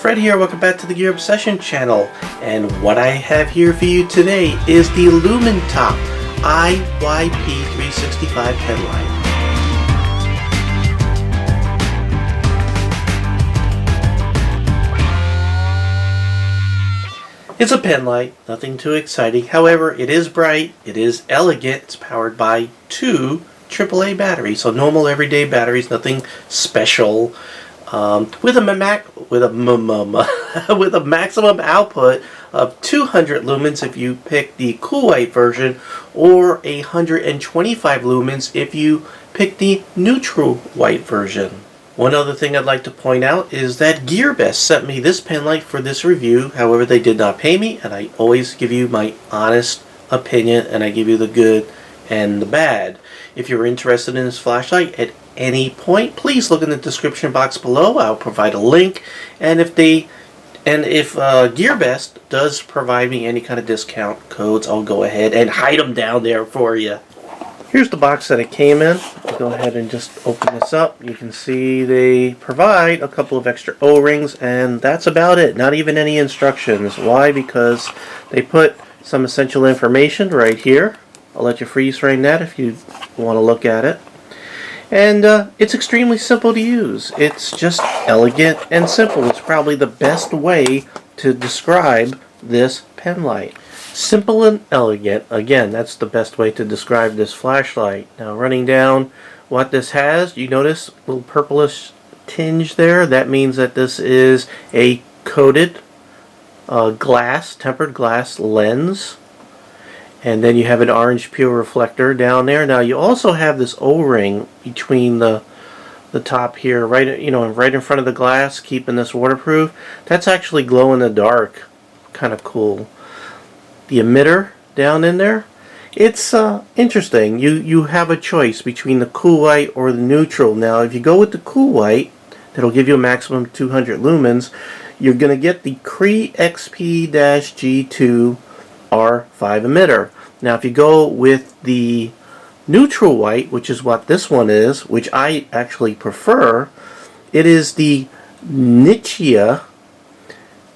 Fred here, welcome back to the Gear Obsession channel, and what I have here for you today is the Lumintop IYP365 Penlight. It's a penlight, nothing too exciting. However, it is bright, it is elegant, it's powered by two AAA batteries, so normal everyday batteries, nothing special. With a maximum output of 200 lumens if you pick the Cool White version, or 125 lumens if you pick the Neutral White version. One other thing I'd like to point out is that GearBest sent me this penlight for this review. However, they did not pay me, and I always give you my honest opinion, and I give you the good and the bad. If you're interested in this flashlight at any point, please look in the description box below. I'll provide a link, and if GearBest does provide me any kind of discount codes, I'll go ahead and hide them down there for you. Here's the box that it came in. I'll go ahead and just open this up. You can see they provide a couple of extra O-rings, and that's about it. Not even any instructions. Why? Because they put some essential information right here. I'll let you freeze frame that if you want to look at it. And it's extremely simple to use. It's just elegant and simple. It's probably the best way to describe this penlight. Simple and elegant. Again, that's the best way to describe this flashlight. Now, running down what this has, you notice a little purplish tinge there. That means that this is a coated glass, tempered glass lens. And then you have an orange peel reflector down there. Now you also have this O-ring between the top here, right in front of the glass, keeping this waterproof. That's actually glow in the dark, kind of cool. The emitter down in there, it's interesting. You have a choice between the Cool White or the Neutral. Now, if you go with the Cool White, that'll give you a maximum 200 lumens. You're going to get the CREE XP-G2 R5 emitter. Now, if you go with the Neutral White, which is what this one is, which I actually prefer, it is the Nichia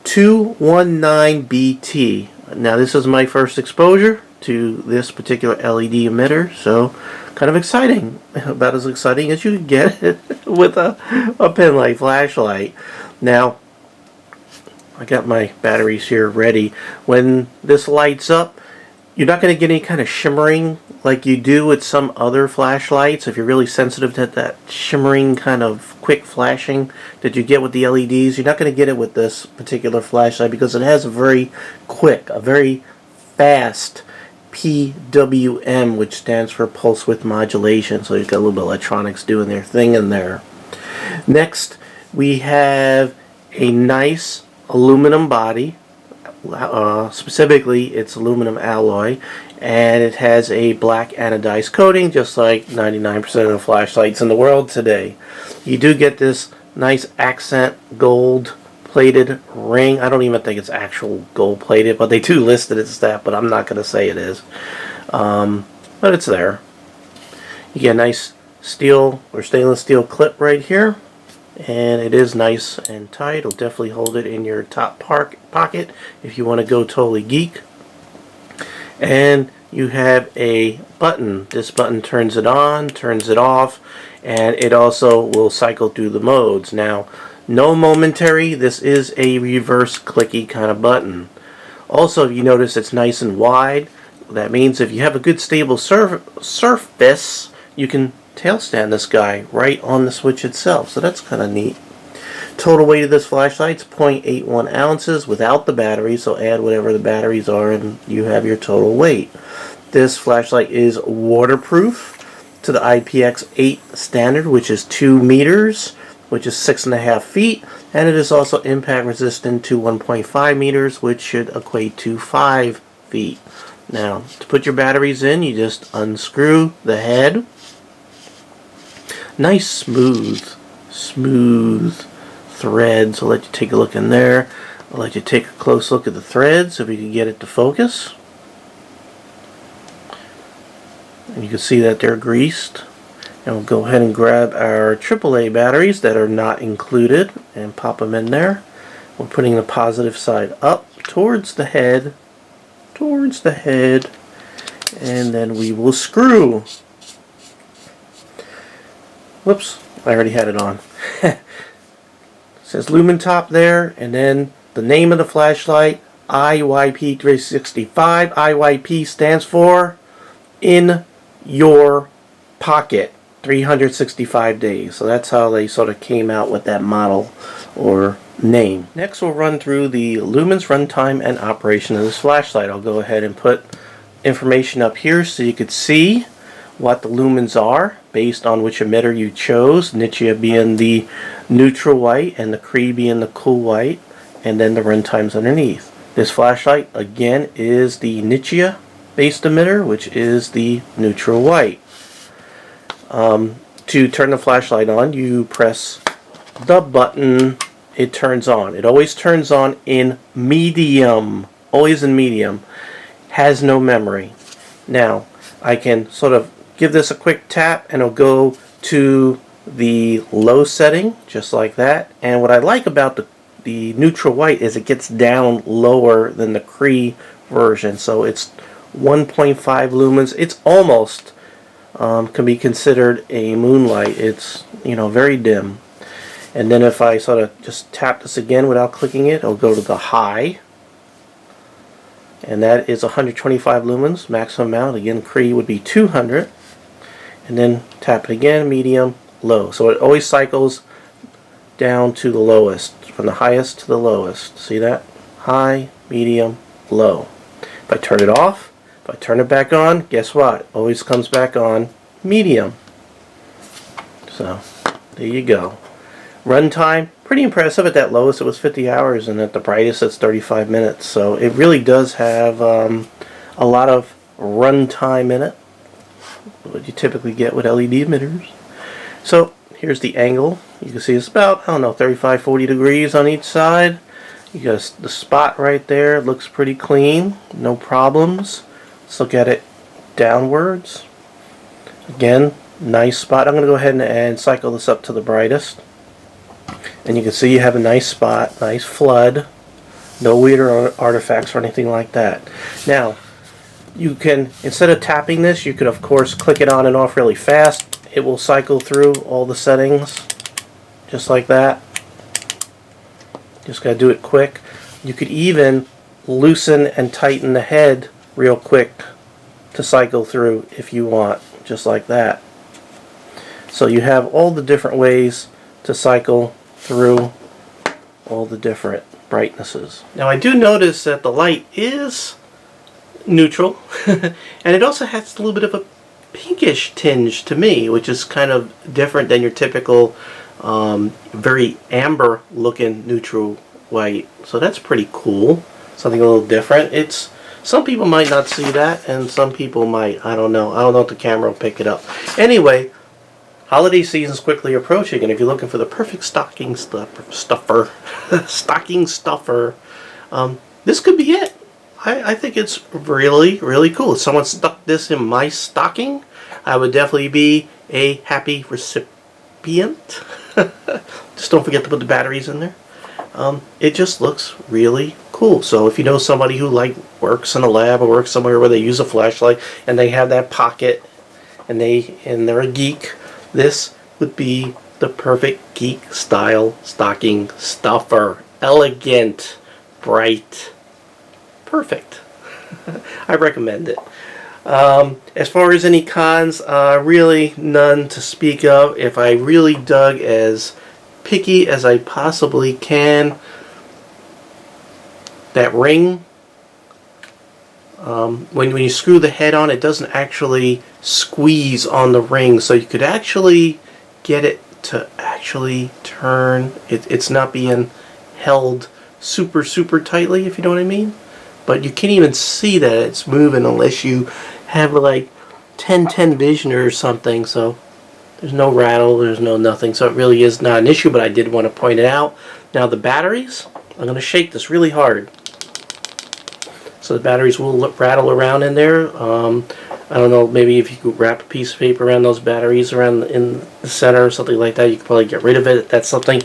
219BT. Now, this is my first exposure to this particular LED emitter, so kind of exciting. About as exciting as you can get with a penlight flashlight. Now, I got my batteries here ready. When this lights up, you're not going to get any kind of shimmering like you do with some other flashlights. If you're really sensitive to that shimmering kind of quick flashing that you get with the LEDs, you're not going to get it with this particular flashlight because it has a very quick, a very fast PWM, which stands for pulse width modulation. So you've got a little bit of electronics doing their thing in there. Next, we have a nice aluminum body. Specifically, it's aluminum alloy, and it has a black anodized coating, just like 99% of the flashlights in the world today. You do get this nice accent gold plated ring. I don't even think it's actual gold plated, but they do list it as that, but I'm not going to say it is. But it's there. You get a nice steel or stainless steel clip right here. And it is nice and tight. It'll definitely hold it in your top pocket if you want to go totally geek. And you have a button. This button turns it on, turns it off, and it also will cycle through the modes. Now, no momentary. This is a reverse clicky kind of button. Also, if you notice, it's nice and wide. That means if you have a good stable surface, you can tail stand this guy right on the switch itself, so that's kind of neat. Total weight of this flashlight is 0.81 ounces without the battery, so add whatever the batteries are and you have your total weight. This flashlight is waterproof to the IPX8 standard, which is 2 meters, which is 6.5 feet, and it is also impact resistant to 1.5 meters, which should equate to 5 feet. Now, to put your batteries in, you just unscrew the head. Nice smooth threads. I'll let you take a look in there. I'll let you take a close look at the threads if we can get it to focus. And you can see that they're greased. And we'll go ahead and grab our AAA batteries that are not included and pop them in there. We're putting the positive side up towards the head, and then we will screw. Whoops, I already had it on. It says Lumintop there, and then the name of the flashlight, IYP365. IYP stands for in your pocket, 365 days. So that's how they sort of came out with that model or name. Next we'll run through the Lumens runtime and operation of this flashlight. I'll go ahead and put information up here so you could see what the lumens are based on which emitter you chose, Nichia being the neutral white and the CREE being the cool white, and then the runtimes underneath. This flashlight again is the Nichia based emitter, which is the neutral white. To turn the flashlight on, you press the button, it turns on. It always turns on in medium, always in medium, has no memory. Now I can sort of give this a quick tap and it'll go to the low setting just like that. And what I like about the neutral white is it gets down lower than the CREE version, so it's 1.5 lumens. It's almost can be considered a moonlight. It's, you know, very dim. And then if I sort of just tap this again without clicking it, it'll go to the high, and that is 125 lumens maximum amount. Again, CREE would be 200. And then tap it again, medium, low. So it always cycles down to the lowest, from the highest to the lowest. See that? High, medium, low. If I turn it off, if I turn it back on, guess what? Always comes back on medium. So there you go. Runtime, pretty impressive. At that lowest it was 50 hours, and at the brightest it's 35 minutes. So it really does have a lot of runtime in it, what you typically get with LED emitters. So here's the angle. You can see it's about, I don't know, 35-40 degrees on each side. You got the spot right there. It looks pretty clean, no problems. Let's look at it downwards. Again, nice spot. I'm going to go ahead and cycle this up to the brightest. And you can see you have a nice spot, nice flood, no weird artifacts or anything like that. Now, you can, instead of tapping this, you could of course click it on and off really fast. It will cycle through all the settings just like that. Just got to do it quick. You could even loosen and tighten the head real quick to cycle through if you want, just like that. So you have all the different ways to cycle through all the different brightnesses. Now I do notice that the light is neutral and it also has a little bit of a pinkish tinge to me, which is kind of different than your typical very amber looking neutral white. So that's pretty cool, something a little different. It's, some people might not see that and some people might. I don't know if the camera will pick it up. Anyway, holiday season is quickly approaching, and if you're looking for the perfect stocking stuffer, this could be it. I think it's really, really cool. If someone stuck this in my stocking, I would definitely be a happy recipient. Just don't forget to put the batteries in there. It just looks really cool. So if you know somebody who works in a lab or works somewhere where they use a flashlight and they have that pocket and they're a geek, this would be the perfect geek style stocking stuffer. Elegant, bright, perfect. I recommend it. As far as any cons, really none to speak of. If I really dug as picky as I possibly can, that ring, when you screw the head on, it doesn't actually squeeze on the ring, so you could actually get it to actually turn. It's not being held super tightly, if you know what I mean. But you can't even see that it's moving unless you have like 10/10 vision or something. So there's no rattle, there's no nothing. So it really is not an issue, but I did want to point it out. Now the batteries, I'm going to shake this really hard. So the batteries will rattle around in there. I don't know, maybe if you could wrap a piece of paper around those batteries around in the center or something like that, you could probably get rid of it. If that's something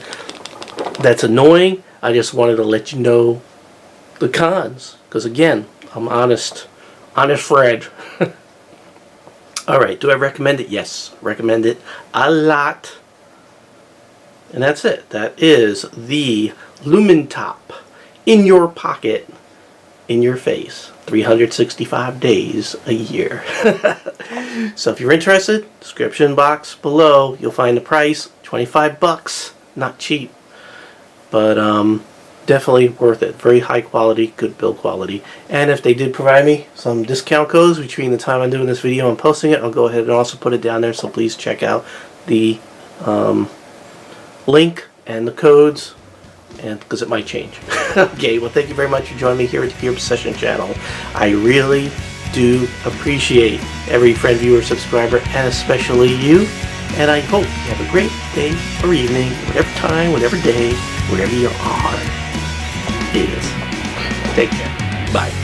that's annoying, I just wanted to let you know the cons, because again, I'm honest Fred. Alright, do I recommend it? Yes, recommend it a lot. And that's it. That is the Lumintop in your pocket, in your face, 365 days a year. So if you're interested, description box below, you'll find the price, 25 bucks. Not cheap, but definitely worth it. Very high quality, good build quality. And if they did provide me some discount codes between the time I'm doing this video and posting it, I'll go ahead and also put it down there, so please check out the link and the codes, and because it might change. Okay, well, thank you very much for joining me here at the GearBest Session channel. I really do appreciate every friend, viewer, subscriber, and especially you. And I hope you have a great day or evening, whatever time, whatever day, wherever you are. It is. Take care. Bye.